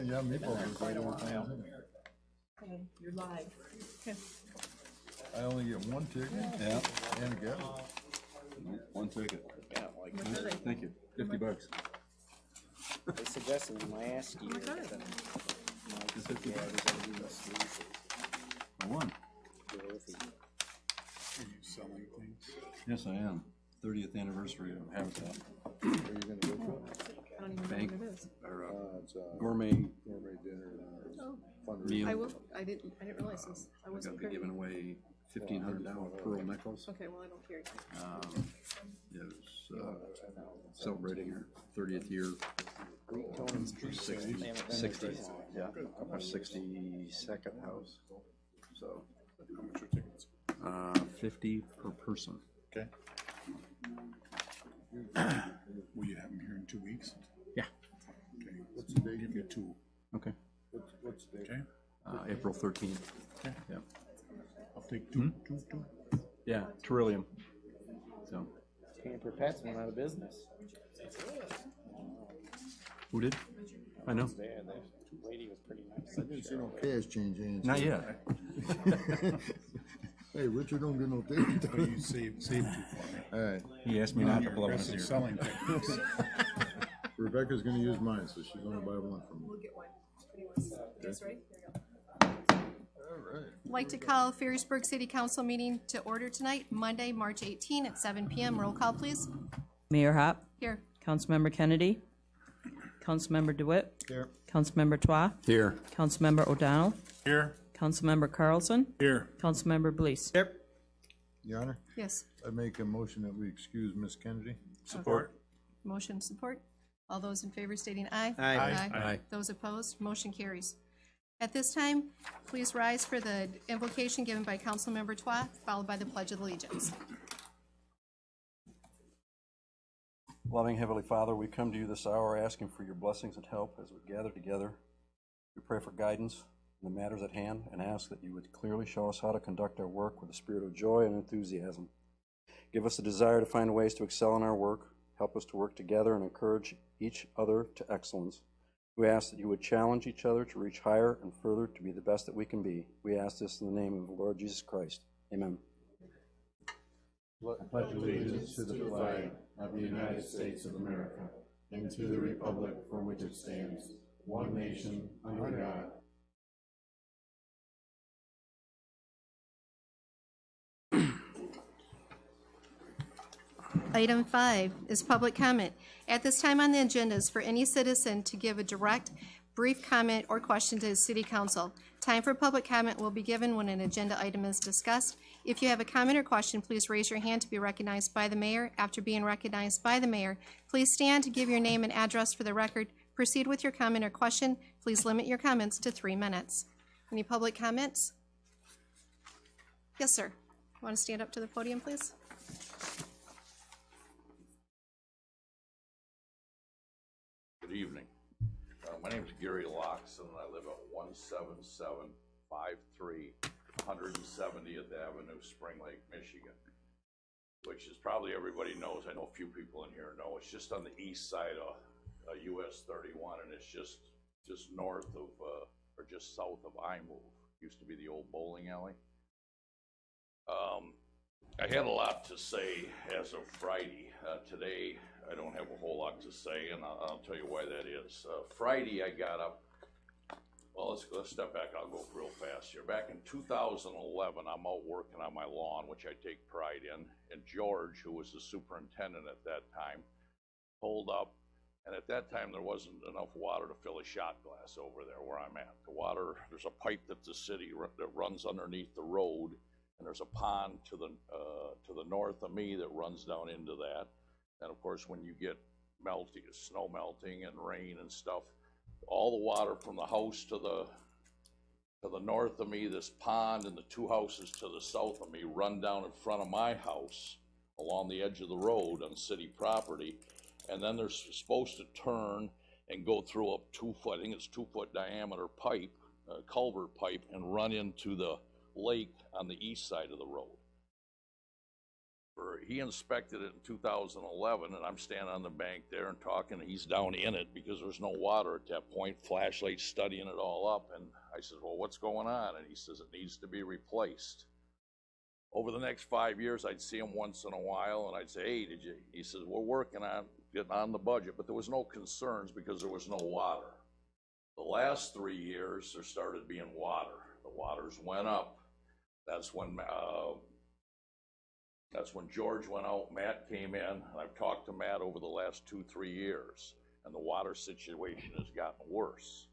Yeah, Maple was Quite a while. Okay, you're live. Okay. I only get one ticket. Yeah. And a gavel. One ticket. Yeah, like How much are they? Thank you. $50. they suggested in last year. much are they? that Mike It's said, 50 yeah, everybody needs leases. I won. Dorothy. Are you selling things? Yes, I am. 30th anniversary of Habitat. Are you gonna go to it? I don't even Bank. know what it is. Or It's gourmet. gourmet dinner, Oh, fundraiser. Meal. I didn't realize this. I We're wasn't gonna be privy. giving away $1,500 pearl necklace. Okay, well, I don't care. It was celebrating our 30th year. Tony's 60, They haven't been 60, there too long. yeah, our 62nd house. So, How much are tickets? 50 per person. Okay. Will you have them here in 2 weeks? Yeah. Okay. What's the date? Give you two. Okay. What's the date? Okay. April 13th. Okay. Yeah. I'll take two. Yeah, Terillium. So, Camper Pets went out of business. who did? I know. There, the lady was pretty nice. I didn't see no cash change hands. Not yet. Hey, Richard don't get no ticket. But you saved too far. All right, He asked me not to Your blow his aggressive ear. selling techniques. Rebecca's gonna use mine, so she's gonna buy one from me. We'll get one. That's right. There you go. All right. I'd like to call Ferrisburg City Council meeting to order tonight, Monday, March 18 at 7 p.m. Roll call, please. Mayor Hop, Here. Councilmember Kennedy, Councilmember DeWitt, Here. Councilmember Twa, Here. Councilmember O'Donnell, Here. Councilmember Carlson, Here. Councilmember Blease. Your Honor, Yes. I make a motion that we excuse Miss Kennedy. Support. Motion support. All those in favor stating aye. Aye. Aye. Those opposed, motion carries. At this time, please rise for the invocation given by Councilmember Twa, followed by the Pledge of Allegiance. Loving Heavenly Father, we come to you this hour asking for your blessings and help as we gather together. We pray for guidance in the matters at hand and ask that you would clearly show us how to conduct our work with a spirit of joy and enthusiasm. Give us a desire to find ways to excel in our work. Help us to work together and encourage each other to excellence. We ask that you would challenge each other to reach higher and further to be the best that we can be. We ask this in the name of the Lord Jesus Christ. Amen. Pledge allegiance to the flag of the United States of America and to the republic for which it stands, one nation, under God. Item 5 is public comment. At this time on the agenda is for any citizen to give a direct, brief comment or question to the City Council. Time for public comment will be given when an agenda item is discussed. If you have a comment or question, please raise your hand to be recognized by the mayor. After being recognized by the mayor, please stand to give your name and address for the record. Proceed with your comment or question. Please limit your comments to 3 minutes. Any public comments? Yes, sir. Want to stand up to the podium, please? Good evening. My name is Gary Loxon, and I live at 17753 170th Avenue, Spring Lake, Michigan, which is probably everybody knows. I know a few people in here know. It's just on the east side of US 31, and it's just north of, or just south of iMove. Used to be the old bowling alley. I had a lot to say as of Friday. Today, I don't have a whole lot to say, and I'll tell you why that is. Friday, I got up. Well, let's step back. I'll go real fast here. Back in 2011, I'm out working on my lawn, which I take pride in, and George, who was the superintendent at that time, pulled up, and at that time, there wasn't enough water to fill a shot glass over there where I'm at. The water, there's a pipe that the city that runs underneath the road, and there's a pond to the north of me that runs down into that. And of course, when you get snow melting and rain and stuff, all the water from the house to the north of me, this pond, and the two houses to the south of me run down in front of my house along the edge of the road on city property. And then they're supposed to turn and go through a 2-foot, I think it's 2-foot diameter pipe, culvert pipe, and run into the lake on the east side of the road. He inspected it in 2011, and I'm standing on the bank there and talking, and he's down in it because there's no water at that point, flashlight studying it all up, and I said, well, what's going on? And he says, it needs to be replaced. Over the next 5 years, I'd see him once in a while, and I'd say, hey, did you? He says, we're working on getting on the budget, but there was no concerns because there was no water. The last 3 years, there started being water. The waters went up. That's when George went out, Matt came in, and I've talked to Matt over the last 2-3 years, and the water situation has gotten worse.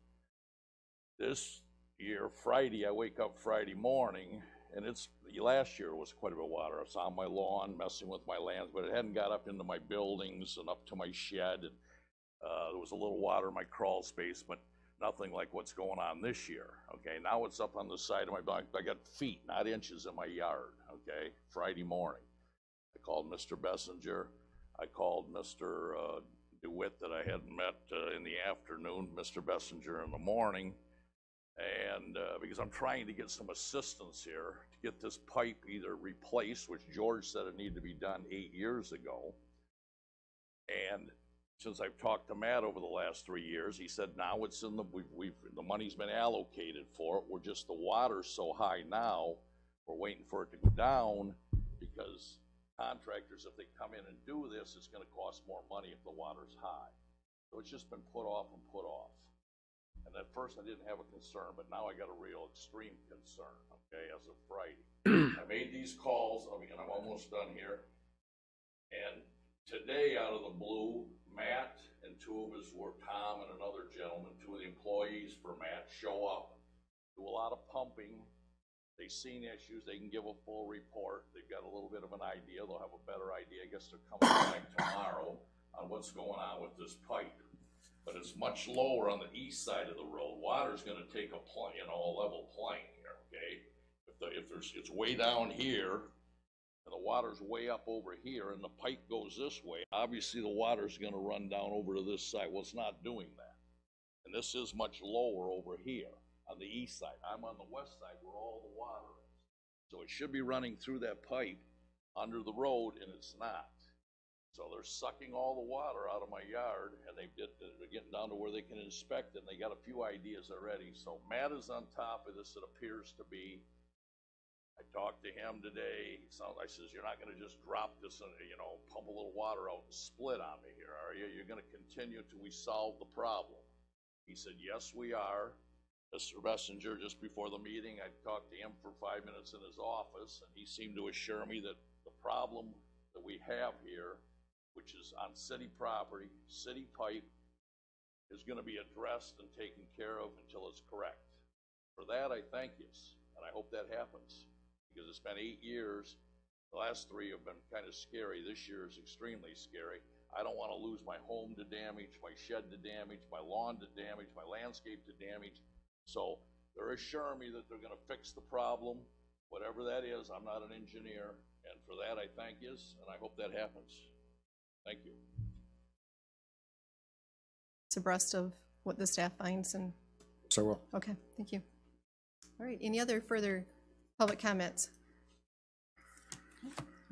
This year, Friday, I wake up Friday morning, and last year was quite a bit of water. It's on my lawn, messing with my lands, but it hadn't got up into my buildings and up to my shed, and there was a little water in my crawl space, but nothing like what's going on this year, okay? Now it's up on the side of my block. I got feet, not inches in my yard, okay? Friday morning. I called Mr. Bessinger. I called Mr. DeWitt that I hadn't met in the afternoon, Mr. Bessinger in the morning, and because I'm trying to get some assistance here to get this pipe either replaced, which George said it needed to be done 8 years ago, and since I've talked to Matt over the last 3 years, he said now it's in the money's been allocated for it. We're just, the water's so high now, we're waiting for it to go down because contractors, if they come in and do this, it's going to cost more money if the water's high. So it's just been put off and put off. And at first I didn't have a concern, but now I got a real extreme concern, okay, as of Friday. I made these calls, I'm almost done here. And today, out of the blue, Matt and two of his were Tom and another gentleman, two of the employees for Matt, show up, do a lot of pumping. They've seen issues, they can give a full report. They've got a little bit of an idea, they'll have a better idea. I guess they're coming back tomorrow on what's going on with this pipe. But it's much lower on the east side of the road. Water's gonna take a plane, a level plane here, okay? It's way down here, and the water's way up over here, and the pipe goes this way, obviously the water's gonna run down over to this side. Well, it's not doing that. And this is much lower over here on the east side. I'm on the west side where all the water is. So it should be running through that pipe under the road, and it's not. So they're sucking all the water out of my yard, and they're getting down to where they can inspect it, and they got a few ideas already. So Matt is on top of this, it appears to be. I talked to him today. I says, you're not gonna just drop this and, pump a little water out and split on me here, are you? You're gonna continue till we solve the problem. He said, yes, we are. Mr. Bessinger, just before the meeting, I talked to him for 5 minutes in his office, and he seemed to assure me that the problem that we have here, which is on city property, city pipe, is gonna be addressed and taken care of until it's correct. For that, I thank you, and I hope that happens. Because it's been 8 years. The last 3 have been kind of scary. This year is extremely scary. I don't want to lose my home to damage, my shed to damage, my lawn to damage, my landscape to damage. So they're assuring me that they're going to fix the problem, whatever that is. I'm not an engineer, and for that I thank you, and I hope that happens. Thank you. It's abreast of what the staff finds and. So well. Okay, thank you. All right, any other further public comments?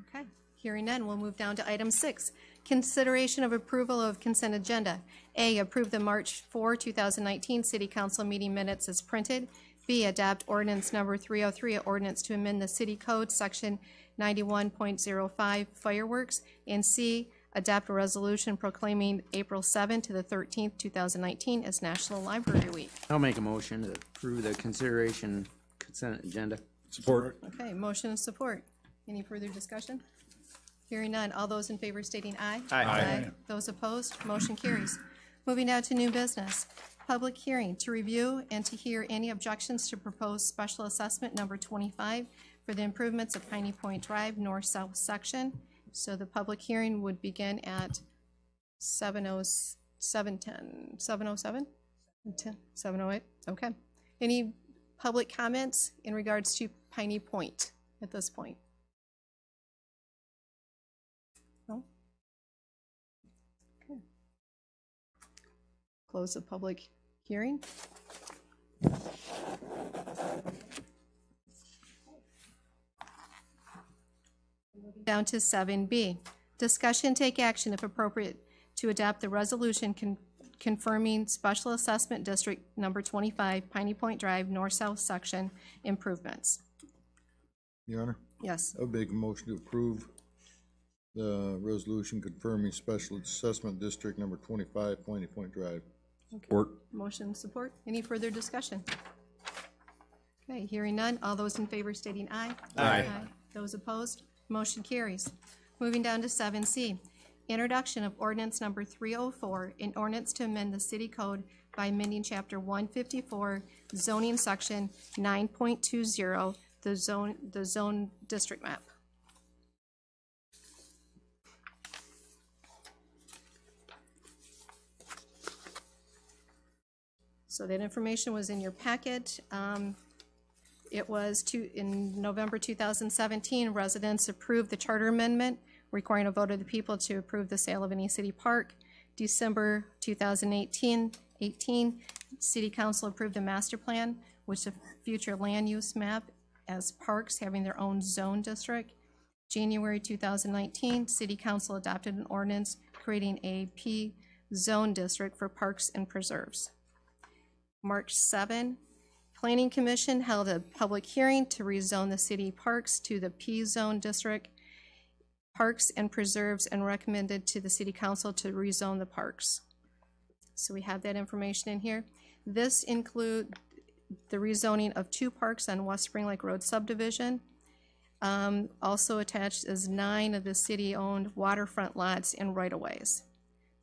Okay, hearing none, we'll move down to item 6. Consideration of approval of consent agenda. A, approve the March 4, 2019 City Council meeting minutes as printed. B, adopt ordinance number 303, ordinance to amend the City Code, section 91.05 fireworks. And C, adopt a resolution proclaiming April 7 to the 13th, 2019 as National Library Week. I'll make a motion to approve the consent agenda. Support. Okay, motion and support. Any further discussion? Hearing none. All those in favor stating aye. Aye. Those opposed, motion carries. Moving now to new business. Public hearing to review and to hear any objections to proposed special assessment number 25 for the improvements of Piney Point Drive north-south section. So the public hearing would begin at 7:08? Okay. Any public comments in regards to Piney Point at this point? No? Okay. Close the public hearing. Moving down to 7B. Discussion, take action if appropriate to adopt the resolution confirming Special Assessment District Number 25, Piney Point Drive, north-south section improvements. Your Honor, Yes. I would make a motion to approve the resolution confirming Special Assessment District Number 25, Piney Point Drive. Support. Motion support. Any further discussion? Okay, hearing none. All those in favor stating aye. Aye. Those opposed? Motion carries. Moving down to 7C. Introduction of ordinance number 304, an ordinance to amend the city code by amending chapter 154, zoning section 9.20, the zone district map. So that information was in your packet. It was in November 2017, residents approved the charter amendment requiring a vote of the people to approve the sale of any city park. December 2018, City Council approved a master plan, which is a future land use map as parks having their own zone district. January 2019, City Council adopted an ordinance creating a P zone district for parks and preserves. March 7, Planning Commission held a public hearing to rezone the city parks to the P zone district, parks and preserves, and recommended to the City Council to rezone the parks. So we have that information in here. This includes the rezoning of 2 parks on West Spring Lake Road subdivision. Also attached is 9 of the city-owned waterfront lots and right-of-ways.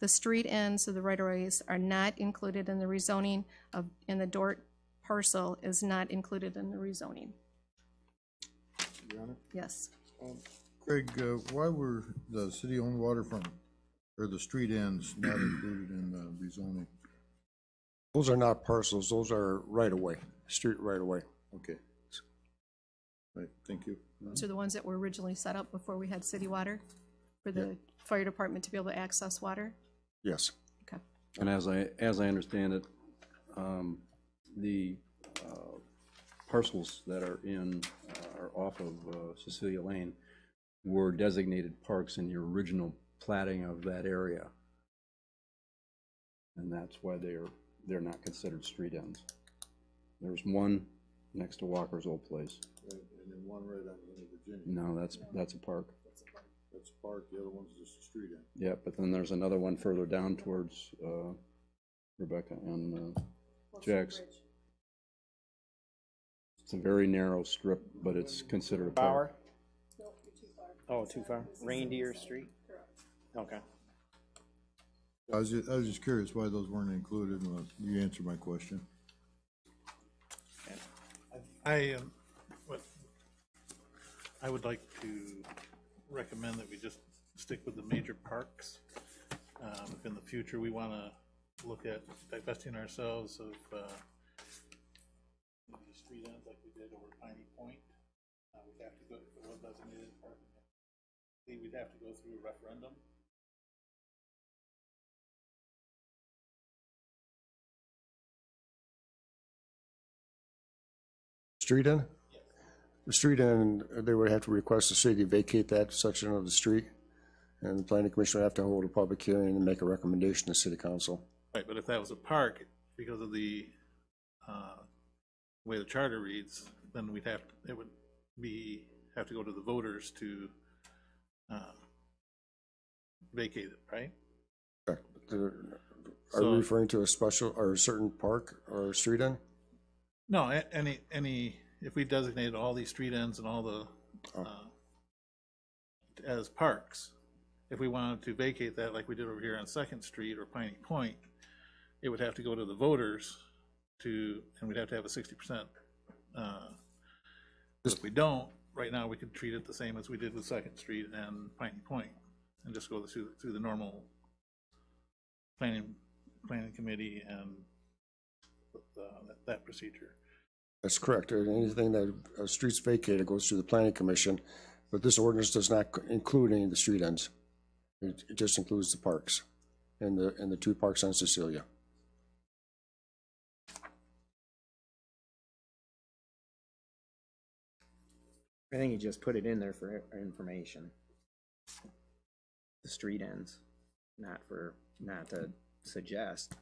The street ends of the right-of-ways are not included in the rezoning and the Dort parcel is not included in the rezoning. Your Honor? Yes. Craig, why were the city-owned waterfront or the street ends not included in the rezoning? Those are not parcels, those are right-of-way, street right-of-way. Okay. Right, thank you. Those are the ones that were originally set up before we had city water for the fire department to be able to access water. Yes. Okay. And as I understand it, the parcels that are off of Cecilia Lane were designated parks in the original platting of that area. And that's why they're not considered street ends. There's one next to Walker's old place. Right, and then one right on the end of Virginia. No, that's a park. That's a park, the other one's just a street end. Yeah, but then there's another one further down towards Rebecca and Jack's. It's a very narrow strip, but it's considered a park. Power? Oh, too far? Reindeer Street? Okay. I was just curious why those weren't included, and you answered my question. I would like to recommend that we just stick with the major parks. If in the future we want to look at divesting ourselves of the street ends like we did over Piney Point, we'd have to go, if it was designated park, we'd have to go through a referendum. Street end? The street end, they would have to request the city to vacate that section of the street, and the planning commission would have to hold a public hearing and make a recommendation to city council. Right, but if that was a park, because of the way the charter reads, then we'd have, it would have to go to the voters to vacate it, right? Correct. Are So- you referring to a special or a certain park or street end? No, any, if we designated all these street ends and all the, as parks, if we wanted to vacate that like we did over here on Second Street or Piney Point, it would have to go to the voters and we'd have to have a 60%. If we don't, right now, we could treat it the same as we did with Second Street and Piney Point and just go through the normal planning committee and that procedure. That's correct. Anything that streets vacated goes through the planning commission, but this ordinance does not include any of the street ends. It just includes the parks and the 2 parks on Cecilia. I think you just put it in there for information. the street ends, not to suggest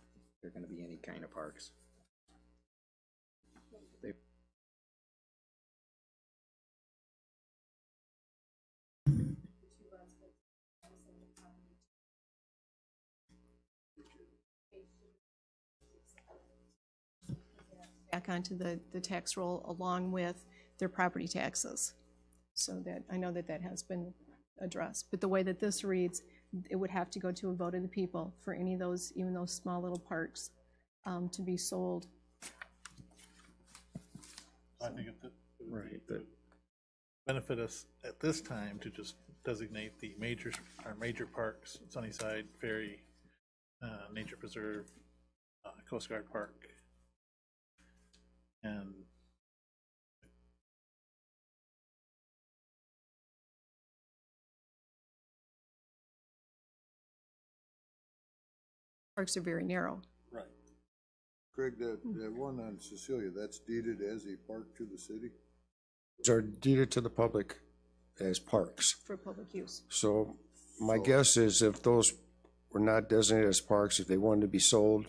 there are gonna be any kind of parks. They- Back onto the tax roll along with their property taxes. So that, I know that that has been addressed. But the way that this reads, it would have to go to a vote of the people for any of those, even those small little parks, to be sold. I think it would Right, but benefit us at this time to just designate our major parks, Sunnyside, Ferry, Nature Preserve, Coast Guard Park. And Parks are very narrow. right, Craig, that one on Cecilia, that's deeded as a park to the city? These are deeded to the public as parks. For public use. So my guess is if those were not designated as parks, if they wanted to be sold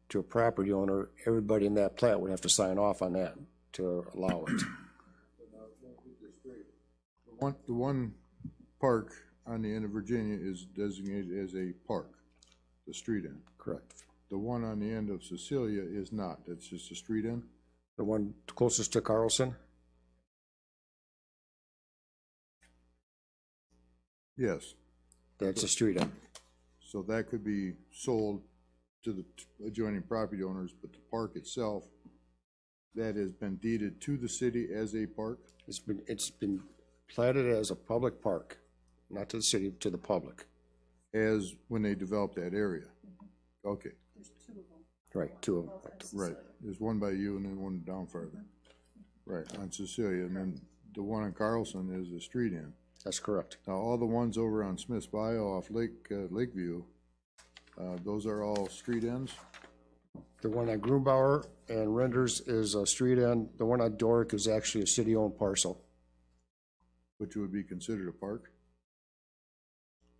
to a property owner, everybody in that plat would have to sign off on that to allow it. The one park on the end of Virginia is designated as a park, the street end. Correct. The one on the end of Cecilia is not, it's just a street end? The one closest to Carlson? Yes, That's a street end. so that could be sold to the adjoining property owners, but the park itself, that has been deeded to the city as a park? It's been platted as a public park, not to the city, to the public. As when they developed that area? Okay, Right, two of them. right. There's one by you and then one down farther. Right, on Cecilia, and then the one on Carlson is a street end. That's correct. Now, all the ones over on Smith's Bayou off Lakeview, those are all street ends? The one on Grunbauer and Renders is a street end. The one on Doric is actually a city-owned parcel. Which would be considered a park?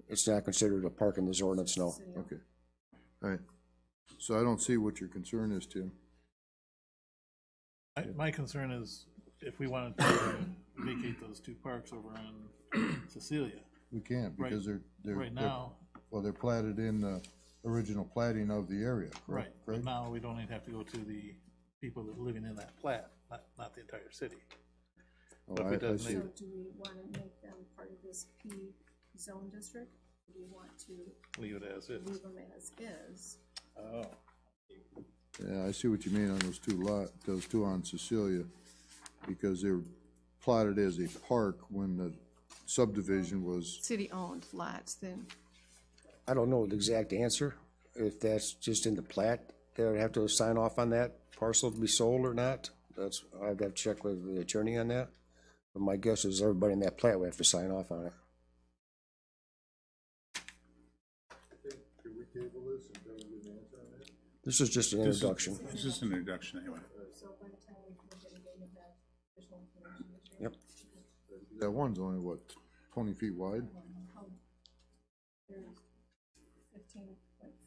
It's not considered a park in this ordinance, no. Okay, all right. So I don't see what your concern is, Tim. my concern is if we wanted to vacate those two parks over on Cecilia, We can't, because they're. right now, Well, they're platted in the original platting of the area, right, correct? but Craig? now we don't even have to go to the people that are living in that plat, not the entire city. Oh, But if it I doesn't see. make- So do we want to make them part of this P zone district? Or do you want to Leave it as is. leave them as is? Oh. Yeah, I see what you mean on those two on Cecilia, because they were plotted as a park when the subdivision was, City-owned lots, then, I don't know the exact answer. If that's just in the plat, they would have to sign off on that parcel to be sold or not. I've got to check with the attorney on that. But my guess is everybody in that plat would have to sign off on it. This is just an introduction. It's just an introduction anyway. Yep. that one's only, what, 20 feet wide? there's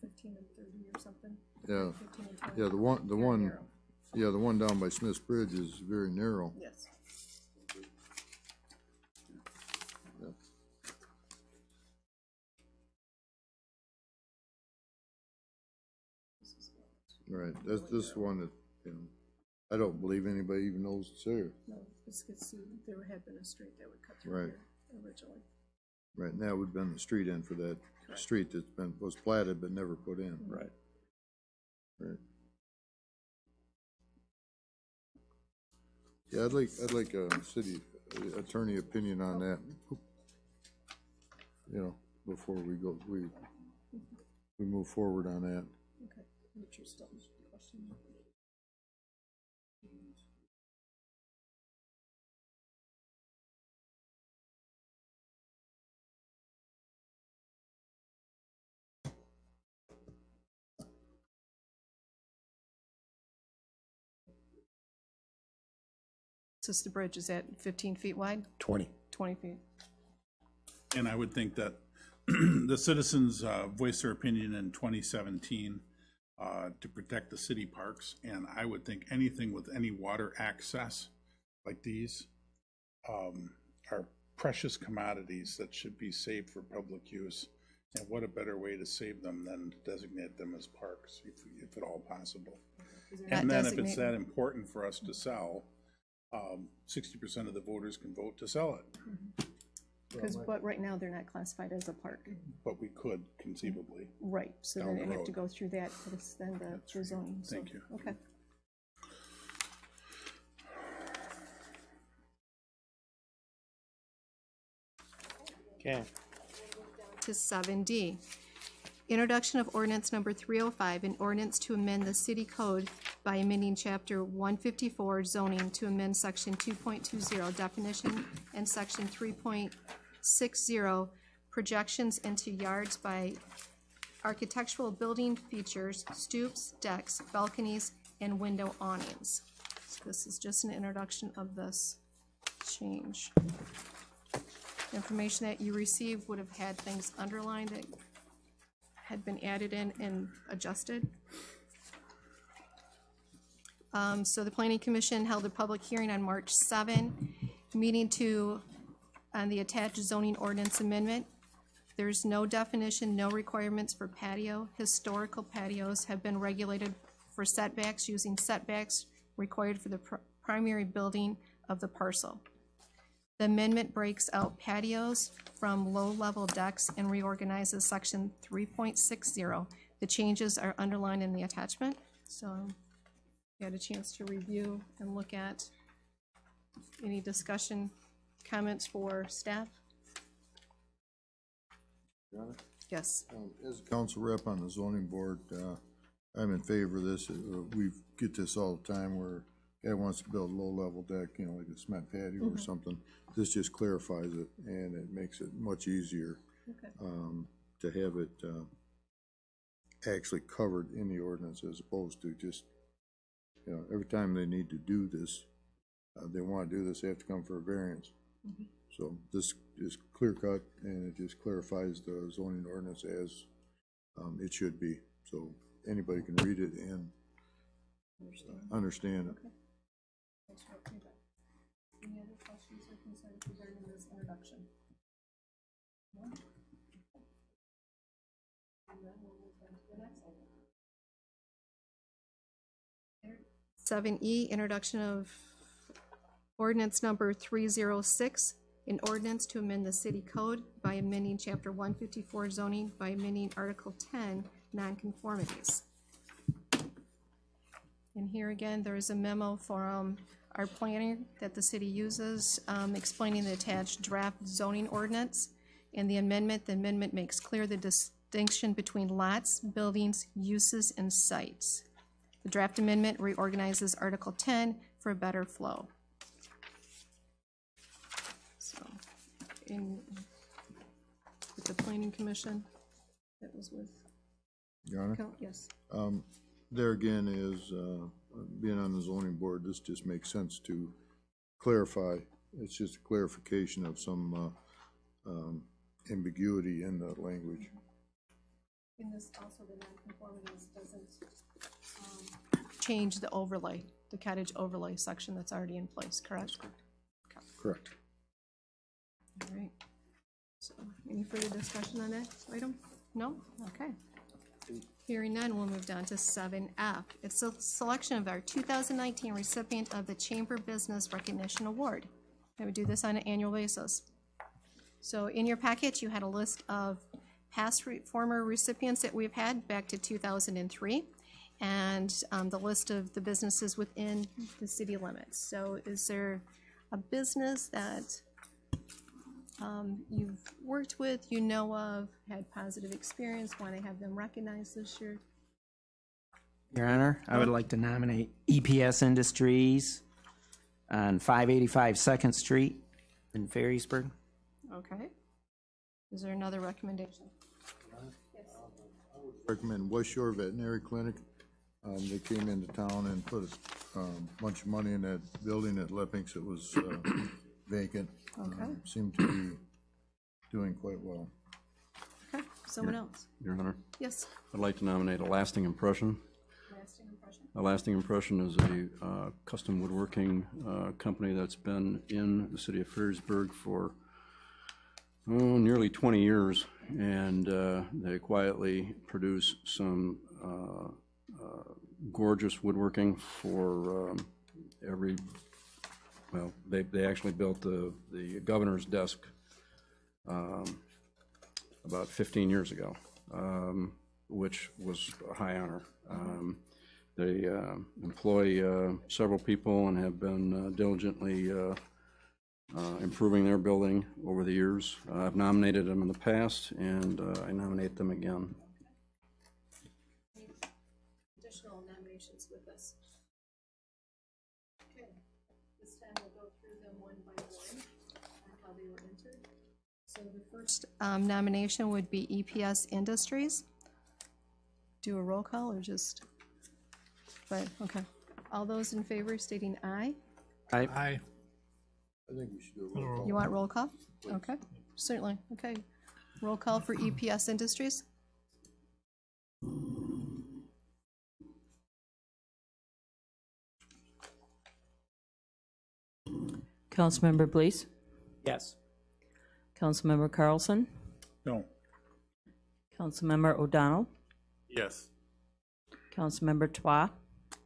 15 and 30 or something. Yeah, 15 and 20. yeah, the Very one, narrow. yeah, the one down by Smith's Bridge is very narrow. Yes. Right, that's this one that, you know, I don't believe anybody even knows it's there. No, this could see, there had been a street that would cut through Right. here originally. Right, now would have been the street end for that street that's was platted but never put in. Right. Right. Yeah, I'd like a city attorney opinion on that. You know, before we move forward on that. Okay, Richard's still questioning. Since the bridge is at 15 feet wide, 20. 20 feet. And I would think that the citizens voiced their opinion in 2017 to protect the city parks, and I would think anything with any water access like these are precious commodities that should be saved for public use. And what a better way to save them than to designate them as parks, if at all possible. And then if it's that important for us to sell, 60% of the voters can vote to sell it. But right now, they're not classified as a park. But we could conceivably. Right, so Down then the I have to road. go through that, but it's then the zoning. so- Thank you. Okay. Okay. To 7D. Introduction of ordinance number 305, an ordinance to amend the city code by amending chapter 154 zoning to amend section 2.20 definition and section 3.60 projections into yards by architectural building features, stoops, decks, balconies, and window awnings. So this is just an introduction of this change. The information that you received would have had things underlined that had been added in and adjusted. So the Planning Commission held a public hearing on March 7, meeting on the attached zoning ordinance amendment. There's no definition, no requirements for patio. Historical patios have been regulated for setbacks using setbacks required for the primary building of the parcel. The amendment breaks out patios from low-level decks and reorganizes section 3.60. The changes are underlined in the attachment, so you had a chance to review and look at any discussion, comments for staff? Your Honor? Yes. As a council rep on the zoning board, I'm in favor of this. We get this all the time where guy wants to build a low-level deck, you know, like a cement patio or something. This just clarifies it, and it makes it much easier to have it actually covered in the ordinance as opposed to just, you know, every time they need to do this, they want to do this, they have to come for a variance. So this is clear cut, and it just clarifies the zoning ordinance as it should be. So anybody can read it and understand it. Any other questions or concerns regarding this introduction? No? And then we'll move on to the next item. 7E, introduction of ordinance number 306, an ordinance to amend the city code by amending chapter 154 zoning by amending article 10 nonconformities. And here again, there is a memo from our planner that the city uses explaining the attached draft zoning ordinance and the amendment makes clear the distinction between lots, buildings, uses, and sites. The draft amendment reorganizes Article 10 for a better flow. So, with the Planning Commission, that was with, Your Honor? yes. There again is, being on the zoning board, this just makes sense to clarify. It's just a clarification of some ambiguity in the language. In this, also the nonconformities doesn't, Change the overlay, the cottage overlay section that's already in place, correct? Correct. All right. So, any further discussion on that item? No? Okay. Hearing none, we'll move down to 7F. It's a selection of our 2019 recipient of the Chamber Business Recognition Award. I would do this on an annual basis. So in your packet, you had a list of past former recipients that we've had back to 2003, and the list of the businesses within the city limits. So is there a business that you've worked with, you know of, had positive experience, want to have them recognized this year? Your Honor, I would like to nominate EPS Industries on 585 2nd Street in Ferrysburg. Okay. Is there another recommendation? Recommend West Shore Veterinary Clinic. They came into town and put a bunch of money in that building at Leppings. It was vacant. Okay. Seemed to be doing quite well. Someone else? Your Honor, Yes. I'd like to nominate A Lasting Impression. Lasting impression? A Lasting Impression is a custom woodworking company that's been in the city of Fredericksburg for nearly 20 years, and they quietly produce some gorgeous woodworking for well, they actually built the governor's desk about 15 years ago, which was a high honor. They employ several people and have been diligently improving their building over the years. I've nominated them in the past, and I nominate them again. Additional nominations with us? Okay, this time we'll go through them one by one, how they were entered. So the first nomination would be EPS Industries. Do a roll call or just, but, okay. All those in favor stating aye? Aye. I think we should do a roll call. You want roll call? Okay, certainly, okay. Roll call for EPS Industries? Councilmember Blees? Yes. Councilmember Carlson? No. Councilmember O'Donnell? Yes. Councilmember Twa?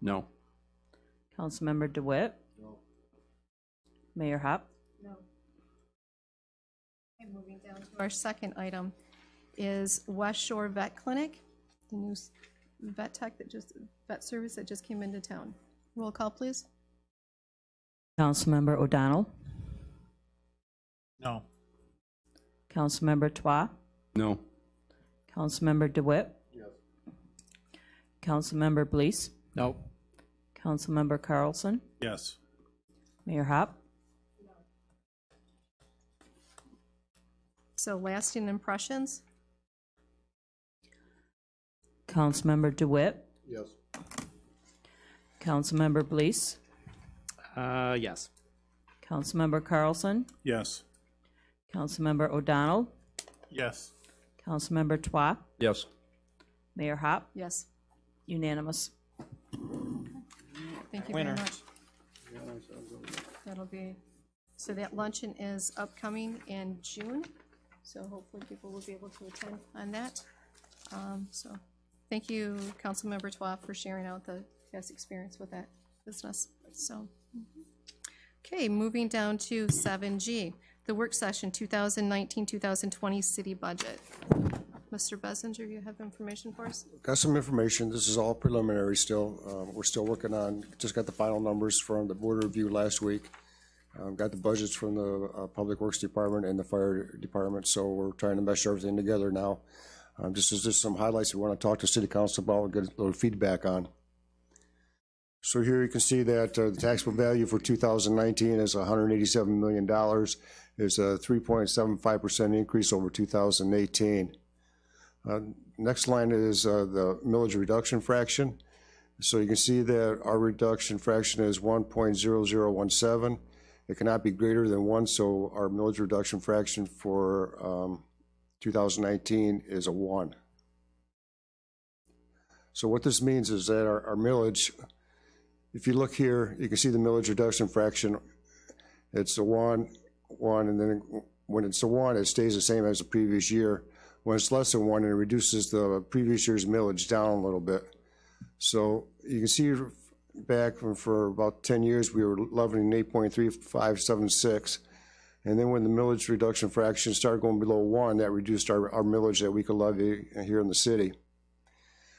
No. Councilmember DeWitt? No. Mayor Hop? No. Okay, moving down to our second item is West Shore Vet Clinic, the new vet tech vet service that just came into town. Roll call, please. Councilmember O'Donnell? No. Councilmember Twa? No. Councilmember DeWitt? Yes. Councilmember Blees? No. Councilmember Carlson? Yes. Mayor Hop? So lasting impressions? Councilmember DeWitt? Yes. Councilmember Blees? Yes. Councilmember Carlson? Yes. Councilmember O'Donnell? Yes. Councilmember Twa? Yes. Mayor Hop? Yes. Unanimous. Thank you Winner. very much. That'll be, so that luncheon is upcoming in June, so hopefully people will be able to attend on that. So, thank you, Councilmember Twa, for sharing out the past experience with that business, so. Okay, moving down to 7G, the work session 2019-2020 city budget. Mr. Bessinger, you have information for us? Got some information. This is all preliminary still. We're still working on, just got the final numbers from the board review last week. Got the budgets from the Public Works Department and the Fire Department, so we're trying to mesh everything together now. Just some highlights we want to talk to City Council about and get a little feedback on. So here you can see that the taxable value for 2019 is $187 million. It's a 3.75% increase over 2018. Next line is the millage reduction fraction. So you can see that our reduction fraction is 1.0017. It cannot be greater than 1, so our millage reduction fraction for 2019 is a 1. So what this means is that our millage, if you look here, you can see the millage reduction fraction. It's a 1, and then when it's a 1, it stays the same as the previous year. When it's less than 1, it reduces the previous year's millage down a little bit. So you can see back for about 10 years, we were leveling 8.3576. And then when the millage reduction fraction started going below 1, that reduced our millage that we could levy here in the city.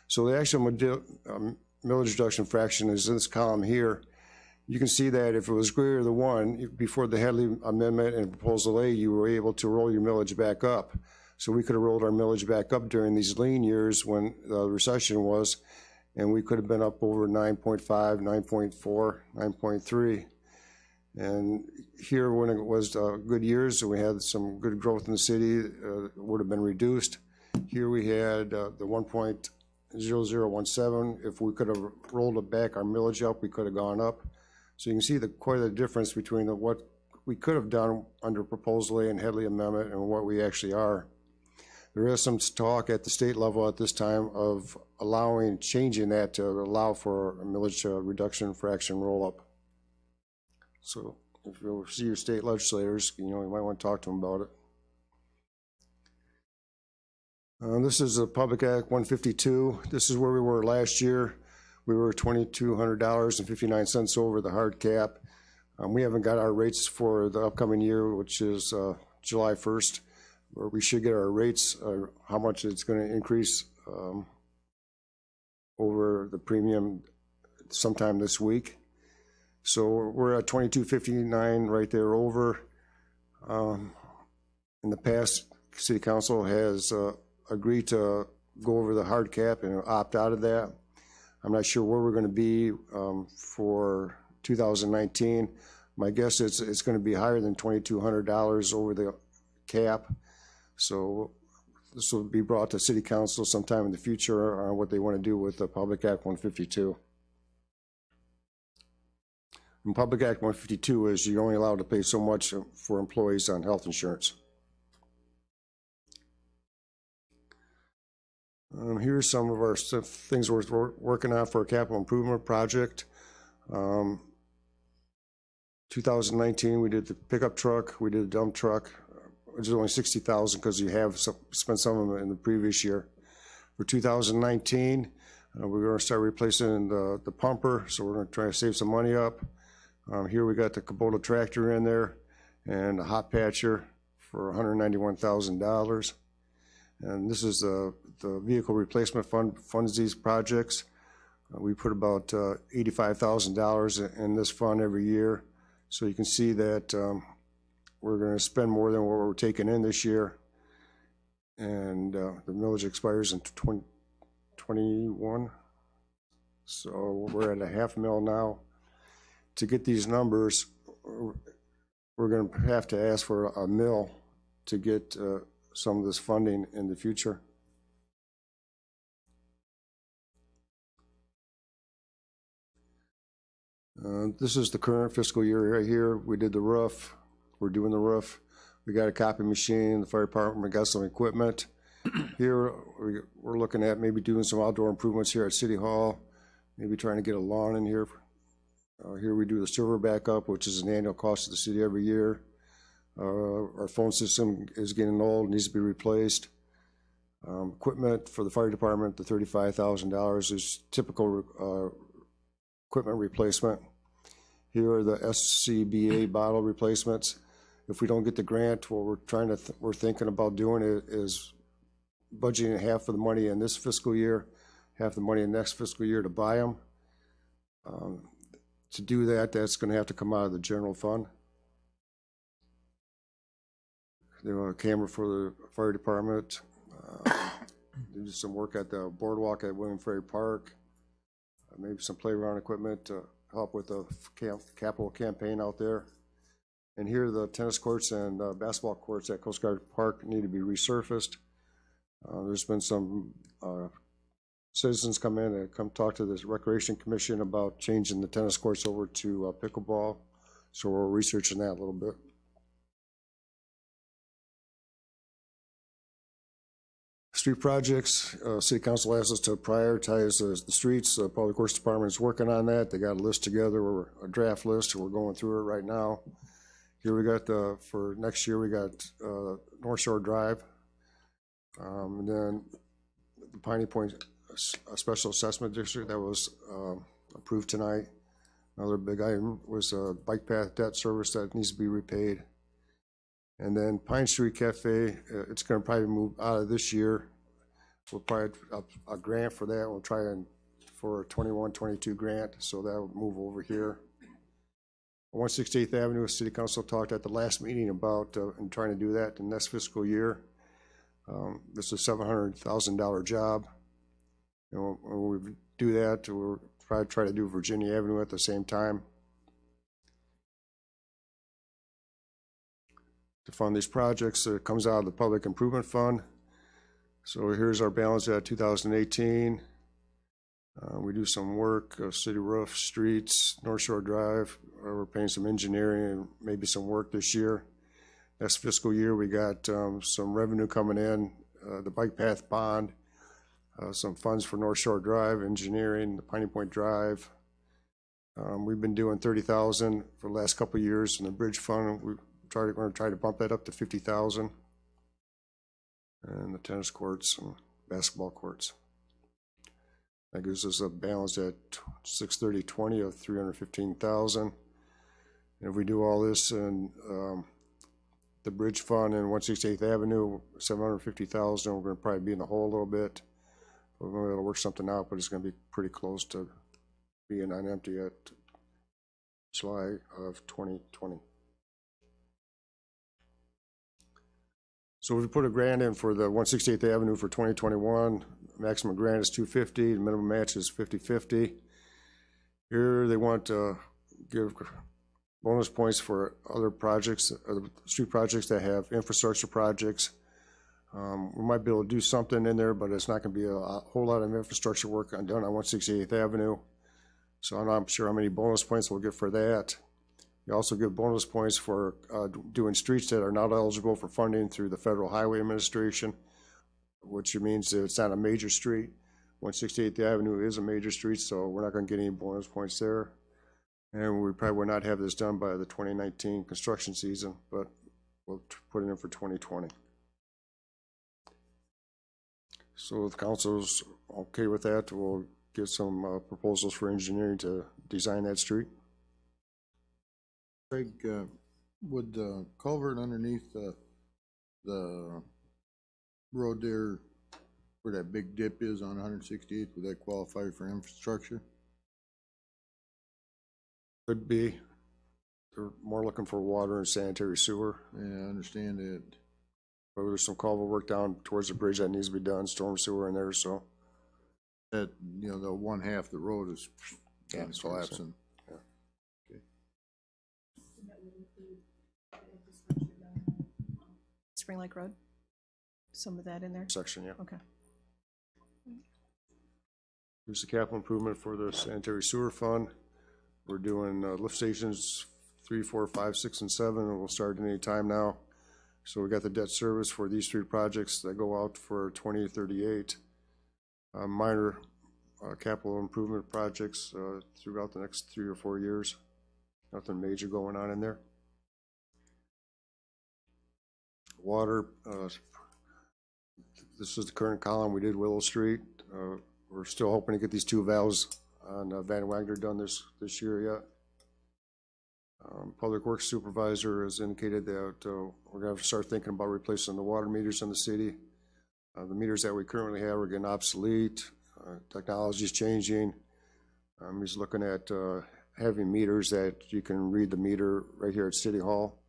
So the actual millage reduction fraction is in this column here. You can see that if it was greater than 1, before the Headley Amendment and Proposal A, you were able to roll your millage back up. So we could have rolled our millage back up during these lean years when the recession was, and we could have been up over 9.5, 9.4, 9.3. And here, when it was good years, and we had some good growth in the city, it would have been reduced. Here we had the 1.0017. If we could have rolled it back, our millage up, we could have gone up. So you can see quite a difference between what we could have done under Proposal A and Headley Amendment and what we actually are. There is some talk at the state level at this time of changing that to allow for a millage reduction fraction roll-up. So if you see your state legislators, you might want to talk to them about it. This is a Public Act 152. This is where we were last year. We were $2,200.59 over the hard cap. We haven't got our rates for the upcoming year, which is July 1st, where we should get our rates, how much it's going to increase over the premium sometime this week. So we're at $22.59 right there over. In the past, City Council has agreed to go over the hard cap and opt out of that. I'm not sure where we're going to be for 2019. My guess is it's going to be higher than $2,200 over the cap. So this will be brought to City Council sometime in the future on what they want to do with the Public Act 152. And Public Act 152 is you're only allowed to pay so much for employees on health insurance. Here's some of our things we're working on for a capital improvement project. 2019, we did the pickup truck, we did the dump truck, which is only $60,000 because you have spent some of them in the previous year. For 2019, we're going to start replacing the pumper, so we're going to try to save some money up. Here we got the Kubota tractor in there and a hot patcher for $191,000. And this is the vehicle replacement fund funds these projects. We put about $85,000 in this fund every year. So you can see that we're going to spend more than what we're taking in this year. And the millage expires in 2021. So we're at $500,000 now. To get these numbers, we're going to have to ask for a mill to get some of this funding in the future. This is the current fiscal year right here. We did the roof. We're doing the roof. We got a copy machine. The fire department got some equipment. Here we're looking at maybe doing some outdoor improvements here at City Hall. Maybe trying to get a lawn in here. Here we do the server backup, which is an annual cost to the city every year. Our phone system is getting old, needs to be replaced. Equipment for the fire department, the $35,000 is typical equipment replacement. Here are the SCBA bottle replacements. If we don't get the grant, what we're thinking about doing is budgeting half of the money in this fiscal year, half the money in next fiscal year to buy them. To do that, that's going to have to come out of the general fund. They want a camera for the fire department. Do some work at the boardwalk at William Ferry Park. Maybe some playground equipment to help with the capital campaign out there. And here the tennis courts and basketball courts at Coast Guard Park need to be resurfaced. There's been some citizens come in and come talk to this Recreation Commission about changing the tennis courts over to pickleball. So we're researching that a little bit. Street projects, City Council asked us to prioritize the streets. The Public Works Department is working on that. They got a list together, a draft list, and we're going through it right now. Here we got for next year, we got North Shore Drive. And then the Piney Point Special Assessment District that was approved tonight. Another big item was a bike path debt service that needs to be repaid. And then Pine Street Cafe, it's going to probably move out of this year. We'll probably a grant for that. We'll try for a 21-22 grant, so that will move over here. 168th Avenue, City Council talked at the last meeting about and trying to do that in next fiscal year. This is a $700,000 job. And when we do that, we'll probably try to do Virginia Avenue at the same time. To fund these projects, it comes out of the Public Improvement Fund. So here's our balance at 2018. We do some work, city roof, streets, North Shore Drive. We're paying some engineering and maybe some work this year. Next fiscal year, we got some revenue coming in the bike path bond, some funds for North Shore Drive, engineering, the Piney Point Drive. We've been doing 30,000 for the last couple of years in the bridge fund. We're going to try to bump that up to 50,000. And the tennis courts and basketball courts. That gives us a balance at 6/30/20 of 315,000. And if we do all this in the bridge fund and 168th Avenue, 750,000, we're going to probably be in the hole a little bit. We're going to be able to work something out, but it's going to be pretty close to being on empty at July of 2020. So we put a grant in for the 168th Avenue for 2021. Maximum grant is 250. The minimum match is 50/50. Here they want to give bonus points for other projects, street projects that have infrastructure projects. We might be able to do something in there, but it's not going to be a whole lot of infrastructure work done on 168th Avenue. So I'm not sure how many bonus points we'll get for that. You also give bonus points for doing streets that are not eligible for funding through the Federal Highway Administration, which means that it's not a major street. 168th Avenue is a major street, so we're not going to get any bonus points there. And we probably will not have this done by the 2019 construction season, but we'll put it in for 2020. So if the council's okay with that, we'll get some proposals for engineering to design that street. Craig, would the culvert underneath the road there, where that big dip is on 168th, would that qualify for infrastructure? Could be. They're more looking for water and sanitary sewer. Yeah, I understand it. But there's some culvert work down towards the bridge that needs to be done, storm sewer in there, so. That, you know, the one half of the road is collapsing. Yeah. Okay. Spring Lake Road? Some of that in there? Section, yeah. Okay. Here's the capital improvement for the sanitary sewer fund. We're doing lift stations 3, 4, 5, 6, and 7, and we'll start any time now. So we got the debt service for these three projects that go out for 2038. Minor capital improvement projects throughout the next 3 or 4 years. Nothing major going on in there. Water, this is the current column. We did Willow Street. We're still hoping to get these 2 valves on Van Wagner done this year yet. Public Works Supervisor has indicated that we're going to have to start thinking about replacing the water meters in the city. The meters that we currently have are getting obsolete. Technology is changing. He's looking at having meters that you can read the meter right here at City Hall.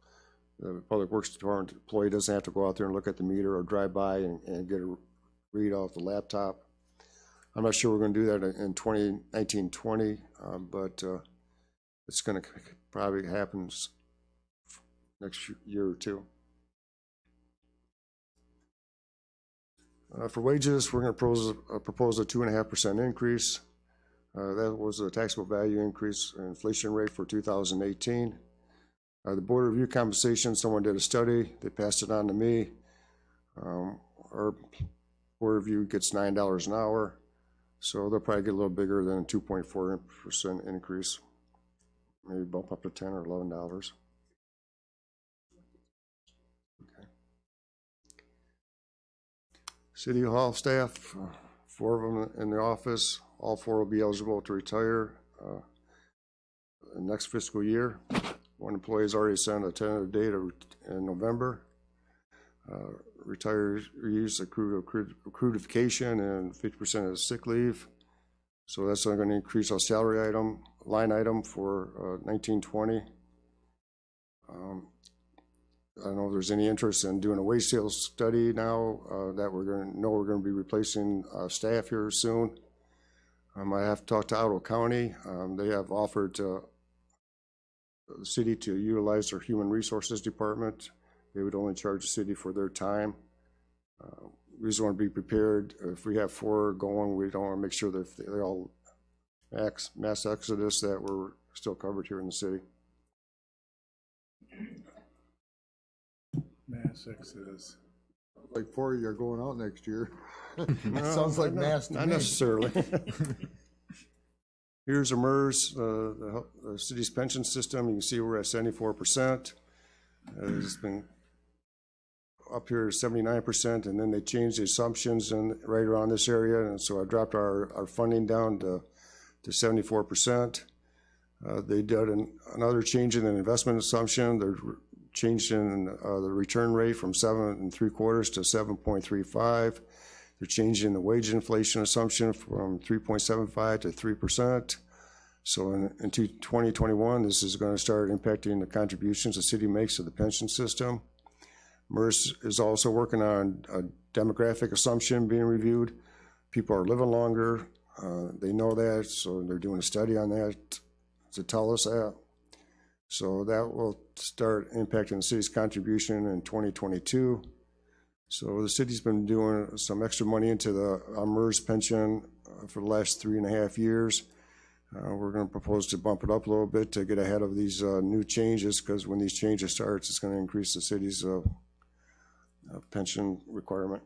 The Public Works Department employee doesn't have to go out there and look at the meter or drive by and get a read off the laptop. I'm not sure we're going to do that in 2019-20, but it's going to probably happen next year or two. For wages, we're going to propose a 2.5% increase. That was a taxable value increase inflation rate for 2018. The board review compensation, someone did a study, they passed it on to me. Our board review gets $9 an hour, so they'll probably get a little bigger than a 2.4% increase. Maybe bump up to $10 or $11. Okay. City Hall staff, 4 of them in the office, all 4 will be eligible to retire next fiscal year. 1 employee has already sent a tentative date in November. Retirees accrued vacation and 50% of sick leave. So that's going to increase our salary line item for 1920. I don't know if there's any interest in doing a wage sales study now that we're going to be replacing staff here soon. I have to talk to Ottawa County. They have offered the city to utilize their human resources department. They would only charge the city for their time. We just want to be prepared. If we have 4 going, we don't want to make sure that they're all mass exodus, that we're still covered here in the city. Mass exodus. Like 4 of you are going out next year. Sounds like mass to Not me. necessarily. Here's a MERS, the city's pension system. You can see we're at 74%. It's been up here 79%, and then they changed the assumptions and right around this area, and so I dropped our funding down to 74%. They did another change in an investment assumption. They're changing the return rate from 7 3/4 to 7.35. They're changing the wage inflation assumption from 3.75 to 3%. So in 2021, this is going to start impacting the contributions the city makes to the pension system. MERS is also working on a demographic assumption being reviewed. People are living longer. They know that, so they're doing a study on that to tell us that. So that will start impacting the city's contribution in 2022. So the city's been doing some extra money into the MERS pension for the last 3.5 years. We're going to propose to bump it up a little bit to get ahead of these new changes, because when these changes start, it's going to increase the city's pension requirement.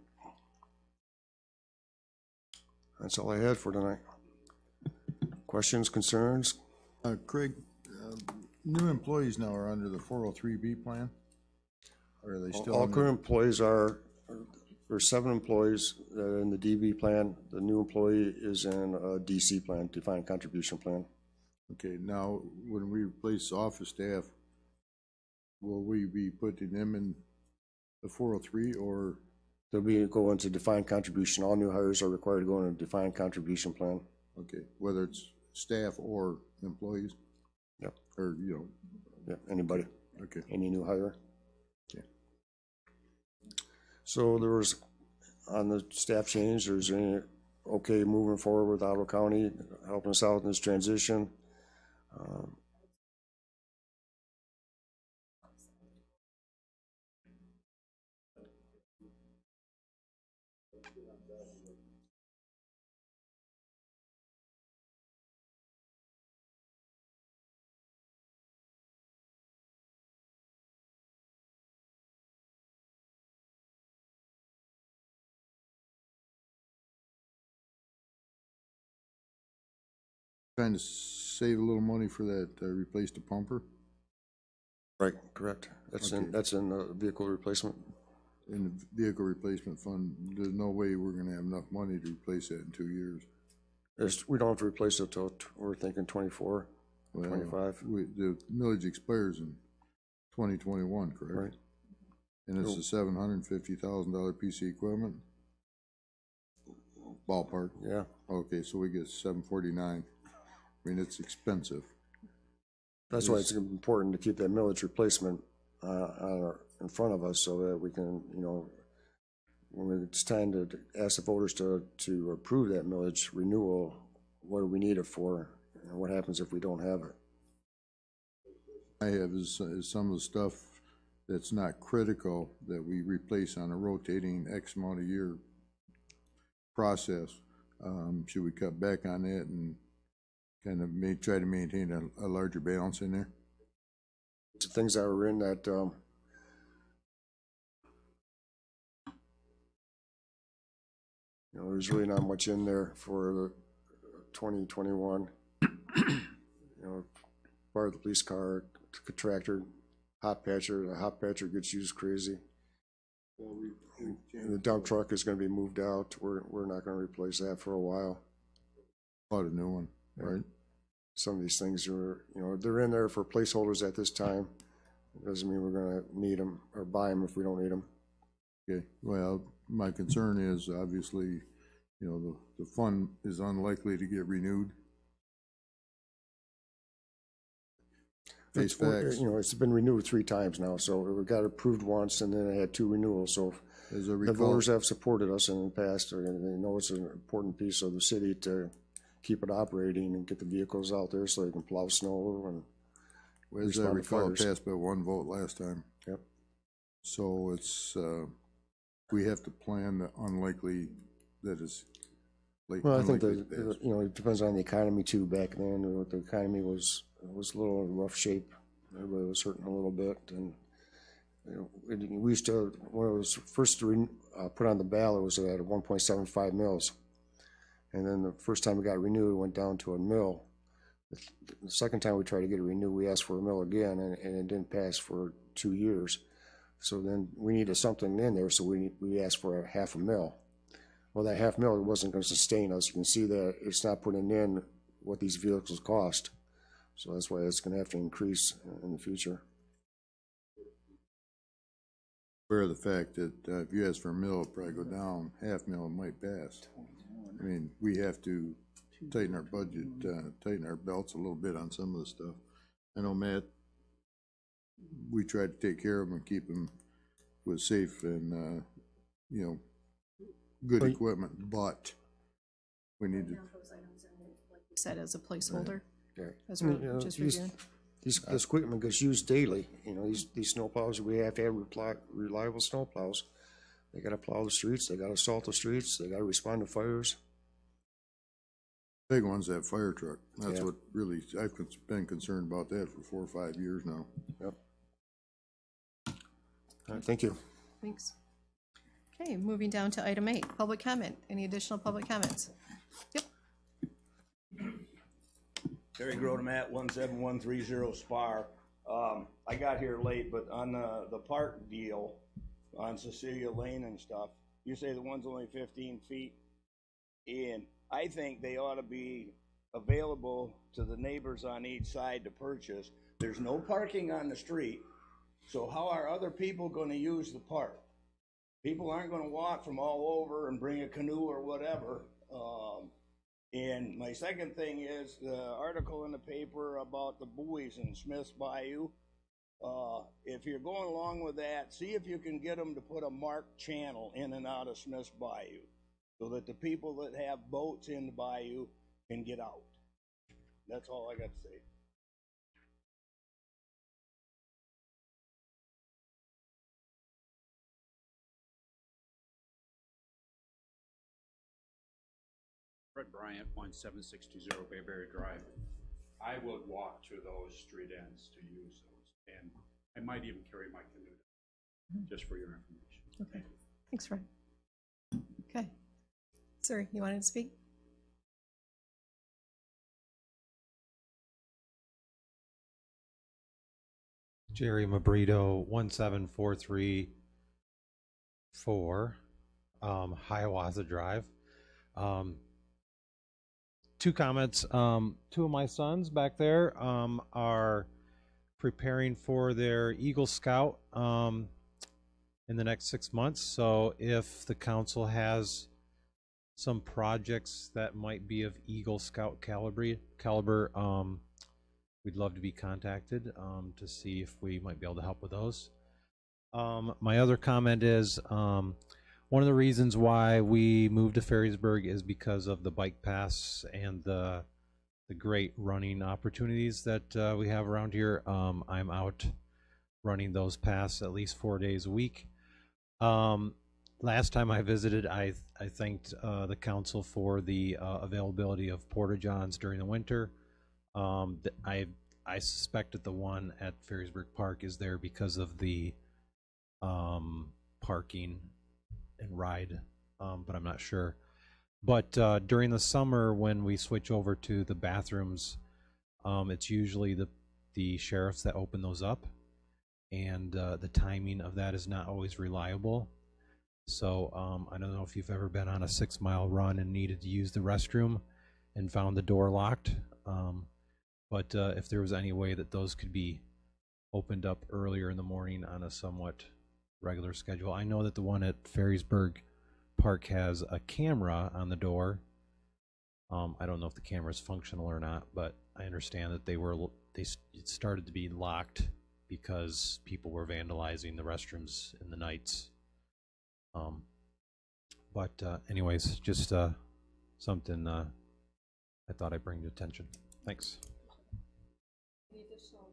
That's all I had for tonight. Questions, concerns? Craig, new employees now are under the 403B plan? Or are they still? All current employees are, there's 7 employees that are in the DB plan. The new employee is in a DC plan, defined contribution plan. Okay, now, when we replace office staff, will we be putting them in the 403 or? They'll be go into defined contribution. All new hires are required to go in a defined contribution plan. Okay, whether it's staff or employees? Yep. Or, you know? Yep, anybody. Okay. Any new hire. Okay. So there was, on the staff change, there's any, okay, moving forward with Ottawa County, helping us out in this transition. Trying to save a little money for that, replace the pumper Right, correct. That's Okay. that's in the vehicle replacement. in the vehicle replacement fund. There's no way we're gonna have enough money to replace that in 2 years. We don't have to replace it till, we're thinking 24, Well, 25. The millage expires in 2021, correct? Right. And it's a $750,000 piece of equipment? Ballpark? Yeah. Okay, so we get 749. I mean, it's expensive. That's why it's important to keep that millage replacement in front of us, so that we can, you know, when it's time to ask the voters to approve that millage renewal, what do we need it for, and what happens if we don't have it? I have is some of the stuff that's not critical that we replace on a rotating X amount of year process. Should we cut back on that and kind of try to maintain a larger balance in there? The things that were in that, you know, there's really not much in there for the 2021. You know, part of the police car, tractor, hot patcher. The hot patcher gets used crazy. And the dump truck is going to be moved out. We're not going to replace that for a while. Bought a new one, right? Some of these things are, you know, they're in there for placeholders at this time. It doesn't mean we're going to need them or buy them if we don't need them. Okay, well, my concern is obviously, you know, the fund is unlikely to get renewed. Face facts. You know, it's been renewed 3 times now, so we got approved once, and then I had 2 renewals. So As I the recall, voters have supported us in the past, and they know it's an important piece of the city to keep it operating and get the vehicles out there so they can plow snow and as I respond to recall, it fires. passed by 1 vote last time. Yep. So it's, we have to plan the unlikely that is late. Well, I think unlikely that, to pass. you know, it depends on the economy too. Back then, the economy was a little in rough shape. Everybody was hurting a little bit, and we used to, when it was first put on the ballot, it was at 1.75 mils. And then the first time it got renewed, it went down to a mil. The second time we tried to get it renewed, we asked for a mil again, and it didn't pass for 2 years. So then we needed something in there, so we asked for a half a mil. Well, that half mil wasn't going to sustain us. You can see that it's not putting in what these vehicles cost. So that's why it's going to have to increase in the future. Aware of the fact that if you ask for a mil, it'll probably go down, half mil it might pass. I mean, we have to tighten our budget, tighten our belts a little bit on some of the stuff. I know, Matt, we tried to take care of them and keep them with safe and, you know, good equipment, but we need to. Like you said, as a placeholder, Okay. as we're just reviewing. This equipment gets used daily. You know, these snow plows, we have to have reliable snow plows. They got to plow the streets. They got to salt the streets. They got to respond to fires. Big one's that fire truck. That's Yeah. what really, I've been concerned about that for 4 or 5 years now. Yep. All right, thank you. Thanks. Okay, moving down to item 8, public comment. Any additional public comments? Yep. Terry Grodemat, 17130 Spar. I got here late, but on the park deal on Cecilia Lane and stuff, you say the one's only 15 feet. And I think they ought to be available to the neighbors on each side to purchase. There's no parking on the street, so how are other people going to use the park? People aren't going to walk from all over and bring a canoe or whatever. And my second thing is the article in the paper about the buoys in Smith's Bayou. If you're going along with that, see if you can get them to put a marked channel in and out of Smith's Bayou so that the people that have boats in the bayou can get out. That's all I got to say. Fred Bryant, 17620 Bayberry Drive. I would walk to those street ends to use those, and I might even carry my canoe, just for your information. Okay, thanks, Fred. Okay. Sir, you wanted to speak? Jerry Mabrito, 17434, Hiawatha Drive. Two comments. Two of my sons back there are preparing for their Eagle Scout in the next 6 months. So if the council has some projects that might be of Eagle Scout caliber, we'd love to be contacted to see if we might be able to help with those. My other comment is one of the reasons why we moved to Ferrisburg is because of the bike paths and the great running opportunities that we have around here. I'm out running those paths at least 4 days a week. Last time I visited, I thanked the council for the availability of porta-johns during the winter. I suspect that the one at Ferrisburg Park is there because of the parking and ride, but I'm not sure. But during the summer, when we switch over to the bathrooms, it's usually the sheriffs that open those up, and the timing of that is not always reliable. So I don't know if you've ever been on a 6-mile run and needed to use the restroom and found the door locked. But if there was any way that those could be opened up earlier in the morning on a somewhat regular schedule. I know that the one at Ferrisburg Park has a camera on the door. I don't know if the camera is functional or not, but I understand that it started to be locked because people were vandalizing the restrooms in the nights. But anyways, just something I thought I'd bring to attention. Thanks. Any additional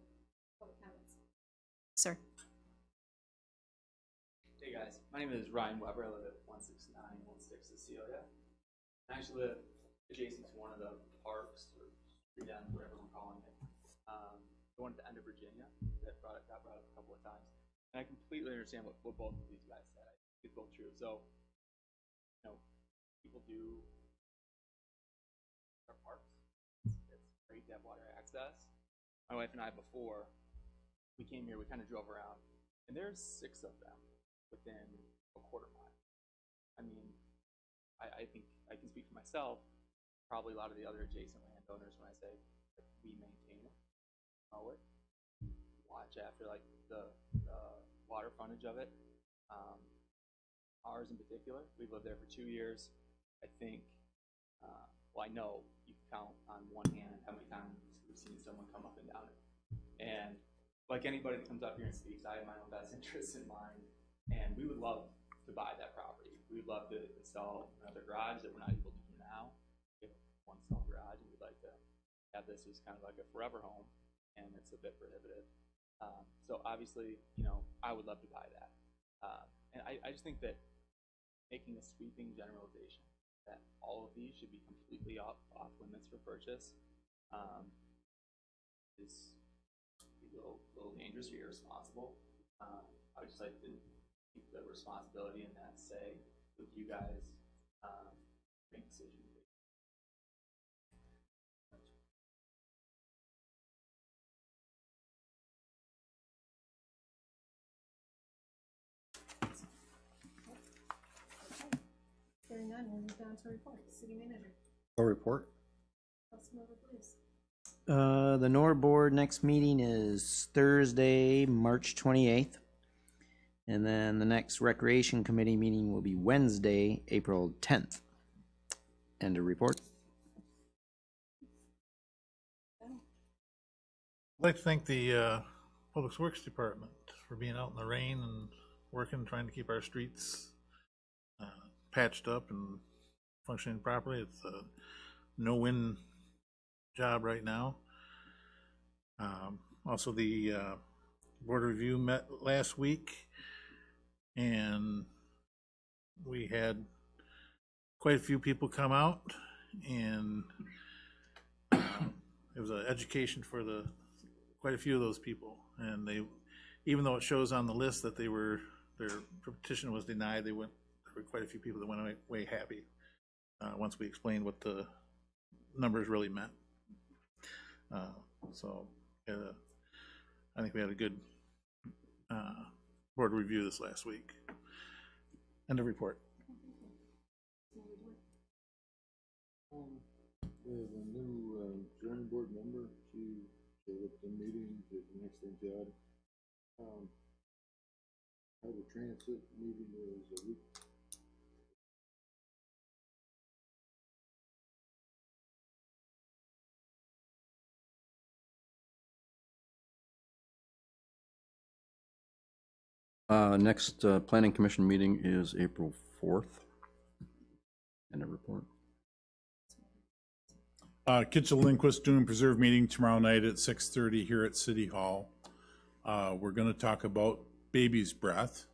public comments? Sir. Hey guys, my name is Ryan Weber. I live at 16916 Cecilia. I actually live adjacent to one of the parks, or street end, whatever we're calling it. The one at the end of Virginia that got brought up a couple of times. And I completely understand what both of these guys said. I think it's both true. So, you know, people do our parks. It's great to have water access. My wife and I, before we came here, we kind of drove around, and there's 6 of them within a quarter mile. I mean, I think I can speak for myself, probably a lot of the other adjacent landowners, when I say that we maintain it, mow it, watch after like the water frontage of it. Ours in particular, we've lived there for 2 years. I think, well, I know you can count on one hand how many times we've seen someone come up and down it. And like anybody that comes up here and speaks, I have my own best interests in mind, and we would love to buy that property. We would love to install another garage that we're not able to do now. We have one small garage, and we'd like to have this as kind of like a forever home, and it's a bit prohibitive. So obviously, you know, I would love to buy that. And I just think that making a sweeping generalization that all of these should be completely off limits for purchase is a little dangerous or irresponsible. I would just like to keep the responsibility in that say with you guys make decisions. Hearing none, we'll move down to reports. City manager. No report? Councilmember, please. The NOR board next meeting is Thursday, March 28th. And then the next recreation committee meeting will be Wednesday, April 10th. End of report. I'd like to thank the Public Works Department for being out in the rain and working, trying to keep our streets patched up and functioning properly. It's a no-win job right now. Also, the board review met last week, and we had quite a few people come out, and it was an education for quite a few of those people. And they, even though it shows on the list that their petition was denied, there were quite a few people that went away happy once we explained what the numbers really meant. So I think we had a good board review this last week. End of report. We have a new zoning board member. She showed up at the meeting, did an excellent job. Harbor Transit meeting was a week. Next planning commission meeting is April 4th. End of report. Kitchell Lindquist Dune and Preserve meeting tomorrow night at 6:30 here at City Hall. We're going to talk about baby's breath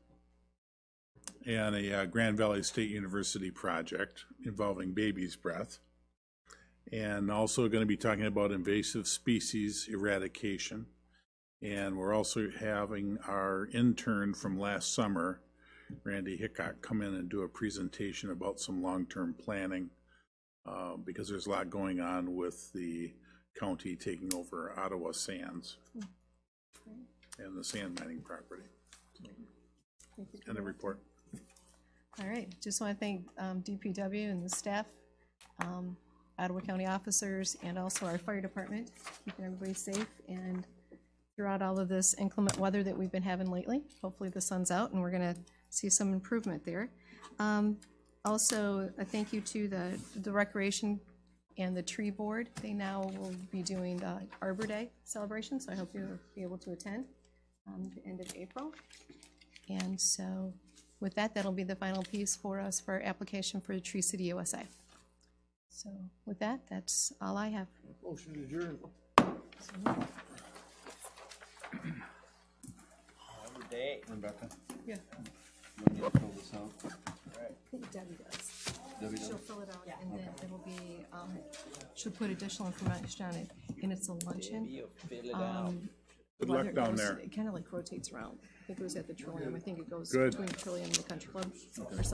and a Grand Valley State University project involving baby's breath. And also going to be talking about invasive species eradication. And we're also having our intern from last summer, Randy Hickok, come in and do a presentation about some long-term planning because there's a lot going on with the county taking over Ottawa Sands and the sand mining property. End of report. All right, just want to thank DPW and the staff, Ottawa County officers, and also our fire department, keeping everybody safe and throughout all of this inclement weather that we've been having lately. Hopefully the sun's out and we're going to see some improvement there. Also, a thank you to the Recreation and the Tree Board. They now will be doing the Arbor Day celebration, so I hope you'll be able to attend the end of April. And so with that, that'll be the final piece for us for our application for the Tree City USA. So with that, that's all I have. Motion to adjourn. Rebecca? Yeah. You need to fill this out? I think Debbie does. Debbie does? She'll fill it out, and then it'll be, she'll put additional information on it, and it's a luncheon. Good whether luck it down goes- there. It kind of like rotates around. I think it was at the Trillium. I think it goes Good. between the Trillium and the Country Club or something like